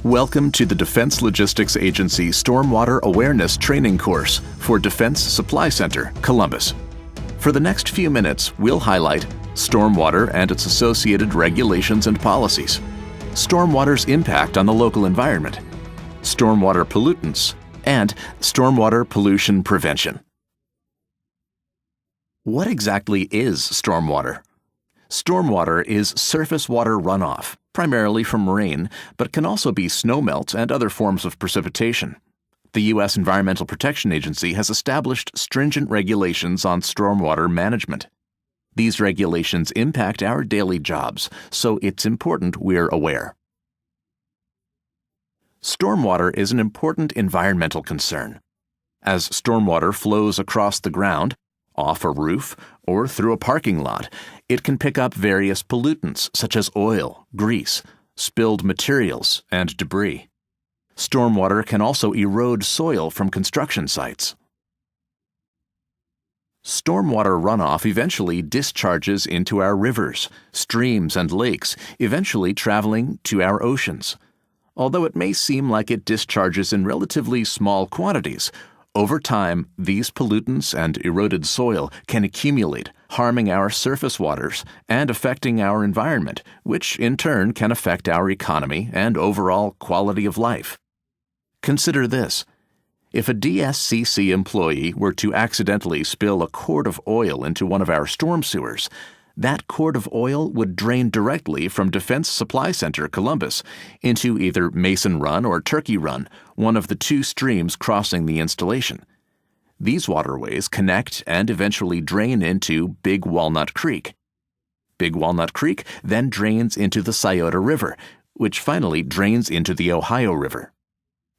Welcome to the Defense Logistics Agency Stormwater Awareness Training Course for Defense Supply Center, Columbus. For the next few minutes, we'll highlight stormwater and its associated regulations and policies, stormwater's impact on the local environment, stormwater pollutants, and stormwater pollution prevention. What exactly is stormwater? Stormwater is surface water runoff, primarily from rain, but can also be snowmelt and other forms of precipitation. The U.S. Environmental Protection Agency has established stringent regulations on stormwater management. These regulations impact our daily jobs, so it's important we're aware. Stormwater is an important environmental concern. As stormwater flows across the ground, off a roof, or through a parking lot, it can pick up various pollutants such as oil, grease, spilled materials, and debris. Stormwater can also erode soil from construction sites. Stormwater runoff eventually discharges into our rivers, streams, and lakes, eventually traveling to our oceans. Although it may seem like it discharges in relatively small quantities, over time, these pollutants and eroded soil can accumulate, harming our surface waters and affecting our environment, which in turn can affect our economy and overall quality of life. Consider this. If a DSCC employee were to accidentally spill a quart of oil into one of our storm sewers, that quart of oil would drain directly from Defense Supply Center, Columbus, into either Mason Run or Turkey Run, one of the two streams crossing the installation. These waterways connect and eventually drain into Big Walnut Creek. Big Walnut Creek then drains into the Scioto River, which finally drains into the Ohio River.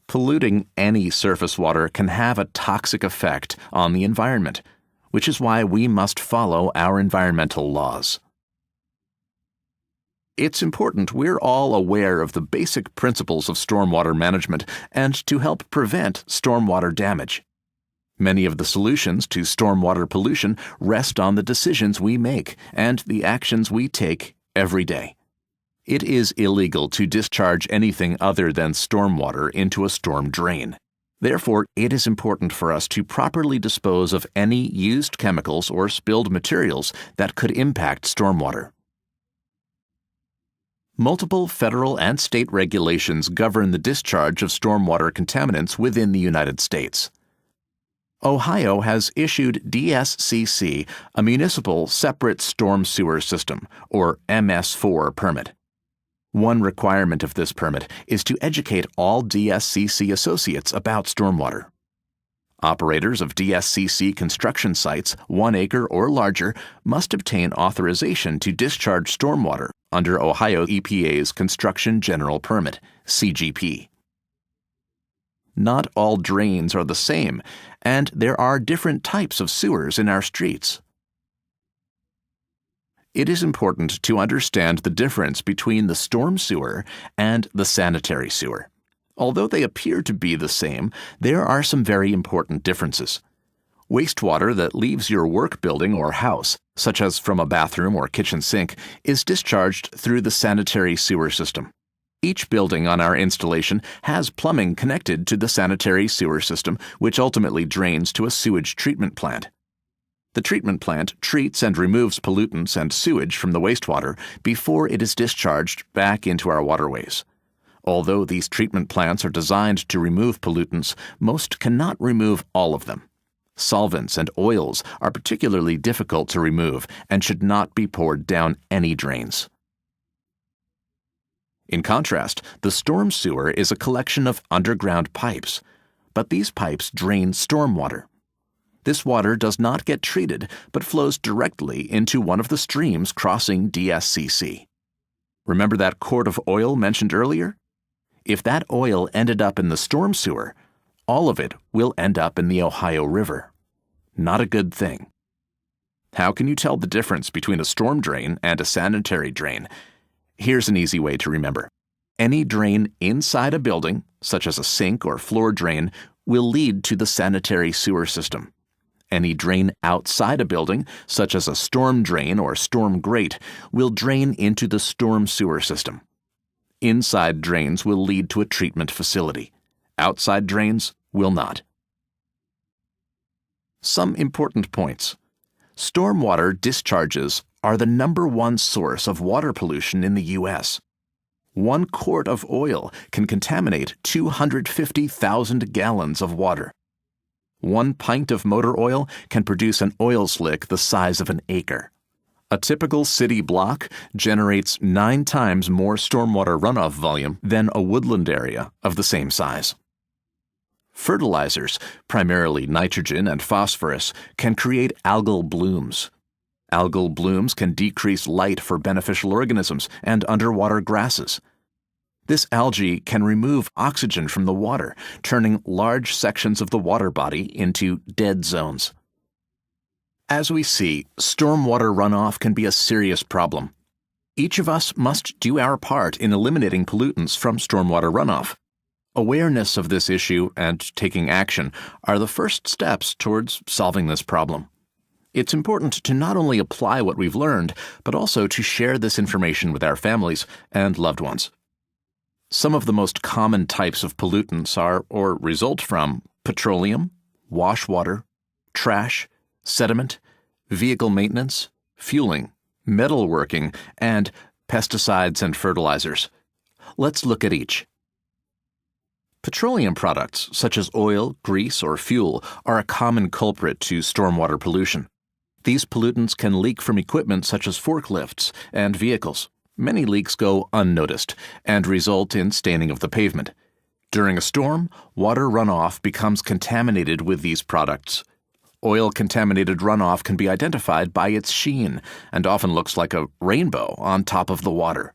Polluting any surface water can have a toxic effect on the environment, which is why we must follow our environmental laws. It's important we're all aware of the basic principles of stormwater management and to help prevent stormwater damage. Many of the solutions to stormwater pollution rest on the decisions we make and the actions we take every day. It is illegal to discharge anything other than stormwater into a storm drain. Therefore, it is important for us to properly dispose of any used chemicals or spilled materials that could impact stormwater. Multiple federal and state regulations govern the discharge of stormwater contaminants within the United States. Ohio has issued DSCC a Municipal Separate Storm Sewer System, or MS4 permit. One requirement of this permit is to educate all DSCC associates about stormwater. Operators of DSCC construction sites 1 acre or larger must obtain authorization to discharge stormwater under Ohio EPA's Construction General Permit, CGP. Not all drains are the same, and there are different types of sewers in our streets. It is important to understand the difference between the storm sewer and the sanitary sewer. Although they appear to be the same, there are some very important differences. Wastewater that leaves your work building or house, such as from a bathroom or kitchen sink, is discharged through the sanitary sewer system. Each building on our installation has plumbing connected to the sanitary sewer system, which ultimately drains to a sewage treatment plant. The treatment plant treats and removes pollutants and sewage from the wastewater before it is discharged back into our waterways. Although these treatment plants are designed to remove pollutants, most cannot remove all of them. Solvents and oils are particularly difficult to remove and should not be poured down any drains. In contrast, the storm sewer is a collection of underground pipes, but these pipes drain stormwater. This water does not get treated, but flows directly into one of the streams crossing DSCC. Remember that quart of oil mentioned earlier? If that oil ended up in the storm sewer, all of it will end up in the Ohio River. Not a good thing. How can you tell the difference between a storm drain and a sanitary drain? Here's an easy way to remember. Any drain inside a building, such as a sink or floor drain, will lead to the sanitary sewer system. Any drain outside a building, such as a storm drain or storm grate, will drain into the storm sewer system. Inside drains will lead to a treatment facility. Outside drains will not. Some important points. Stormwater discharges are the #1 source of water pollution in the U.S. 1 quart of oil can contaminate 250,000 gallons of water. 1 pint of motor oil can produce an oil slick the size of an acre. A typical city block generates 9 times more stormwater runoff volume than a woodland area of the same size. Fertilizers, primarily nitrogen and phosphorus, can create algal blooms. Algal blooms can decrease light for beneficial organisms and underwater grasses. This algae can remove oxygen from the water, turning large sections of the water body into dead zones. As we see, stormwater runoff can be a serious problem. Each of us must do our part in eliminating pollutants from stormwater runoff. Awareness of this issue and taking action are the first steps towards solving this problem. It's important to not only apply what we've learned, but also to share this information with our families and loved ones. Some of the most common types of pollutants are or result from petroleum, wash water, trash, sediment, vehicle maintenance, fueling, metalworking, and pesticides and fertilizers. Let's look at each. Petroleum products, such as oil, grease, or fuel, are a common culprit to stormwater pollution. These pollutants can leak from equipment such as forklifts and vehicles. Many leaks go unnoticed and result in staining of the pavement. During a storm, water runoff becomes contaminated with these products. Oil-contaminated runoff can be identified by its sheen and often looks like a rainbow on top of the water.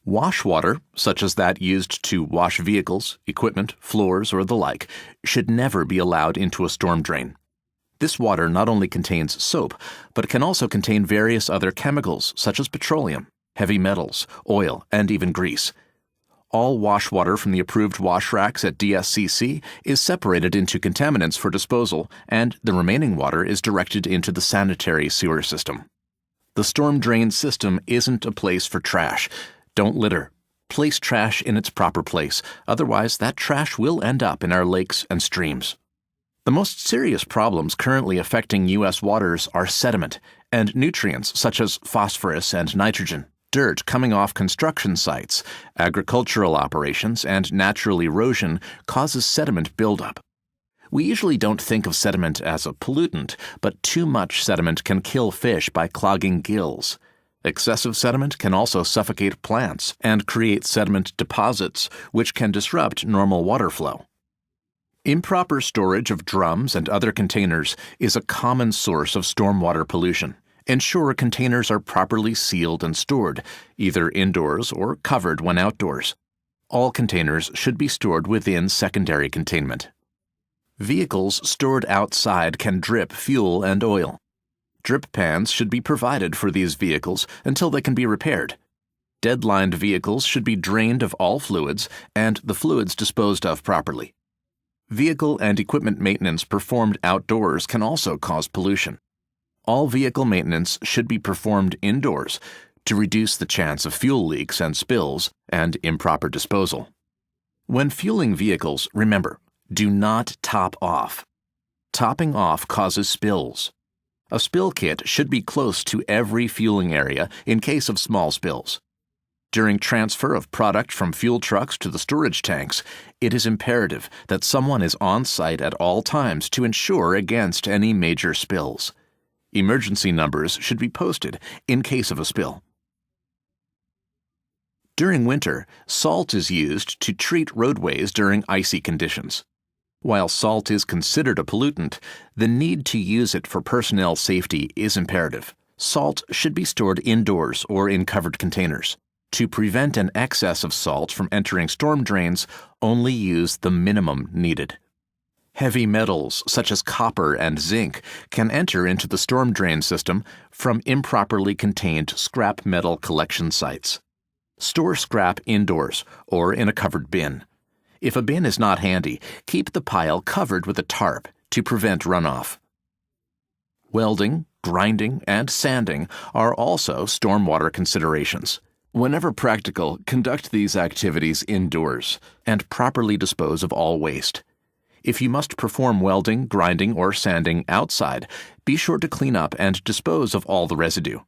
Wash water, such as that used to wash vehicles, equipment, floors, or the like, should never be allowed into a storm drain. This water not only contains soap, but can also contain various other chemicals such as petroleum, heavy metals, oil, and even grease. All wash water from the approved wash racks at DSCC is separated into contaminants for disposal, and the remaining water is directed into the sanitary sewer system. The storm drain system isn't a place for trash. Don't litter. Place trash in its proper place, otherwise that trash will end up in our lakes and streams. The most serious problems currently affecting U.S. waters are sediment and nutrients such as phosphorus and nitrogen. Dirt coming off construction sites, agricultural operations, and natural erosion causes sediment buildup. We usually don't think of sediment as a pollutant, but too much sediment can kill fish by clogging gills. Excessive sediment can also suffocate plants and create sediment deposits, which can disrupt normal water flow. Improper storage of drums and other containers is a common source of stormwater pollution. Ensure containers are properly sealed and stored, either indoors or covered when outdoors. All containers should be stored within secondary containment. Vehicles stored outside can drip fuel and oil. Drip pans should be provided for these vehicles until they can be repaired. Deadlined vehicles should be drained of all fluids and the fluids disposed of properly. Vehicle and equipment maintenance performed outdoors can also cause pollution. All vehicle maintenance should be performed indoors to reduce the chance of fuel leaks and spills and improper disposal. When fueling vehicles, remember, do not top off. Topping off causes spills. A spill kit should be close to every fueling area in case of small spills. During transfer of product from fuel trucks to the storage tanks, it is imperative that someone is on site at all times to ensure against any major spills. Emergency numbers should be posted in case of a spill. During winter, salt is used to treat roadways during icy conditions. While salt is considered a pollutant, the need to use it for personnel safety is imperative. Salt should be stored indoors or in covered containers. To prevent an excess of salt from entering storm drains, only use the minimum needed. Heavy metals, such as copper and zinc, can enter into the storm drain system from improperly contained scrap metal collection sites. Store scrap indoors or in a covered bin. If a bin is not handy, keep the pile covered with a tarp to prevent runoff. Welding, grinding, and sanding are also stormwater considerations. Whenever practical, conduct these activities indoors and properly dispose of all waste. If you must perform welding, grinding, or sanding outside, be sure to clean up and dispose of all the residue.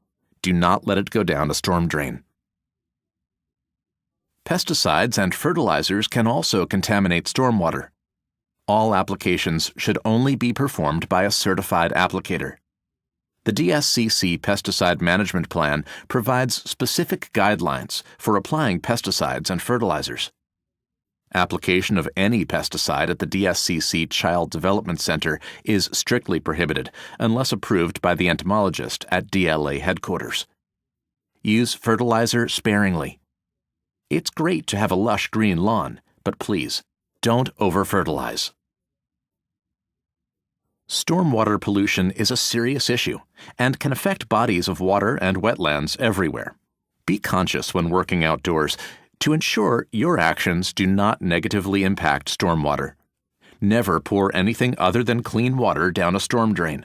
Do not let it go down a storm drain. Pesticides and fertilizers can also contaminate stormwater. All applications should only be performed by a certified applicator. The DSCC Pesticide Management Plan provides specific guidelines for applying pesticides and fertilizers. Application of any pesticide at the DSCC Child Development Center is strictly prohibited unless approved by the entomologist at DLA headquarters. Use fertilizer sparingly. It's great to have a lush green lawn, but please, don't over-fertilize. Stormwater pollution is a serious issue and can affect bodies of water and wetlands everywhere. Be conscious when working outdoors to ensure your actions do not negatively impact stormwater. Never pour anything other than clean water down a storm drain.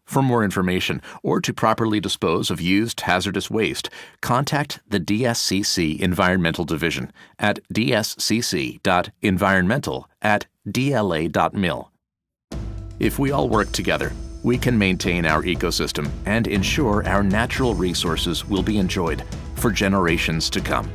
For more information or to properly dispose of used hazardous waste, contact the DSCC Environmental Division at dscc.environmental@dla.mil. If we all work together, we can maintain our ecosystem and ensure our natural resources will be enjoyed for generations to come.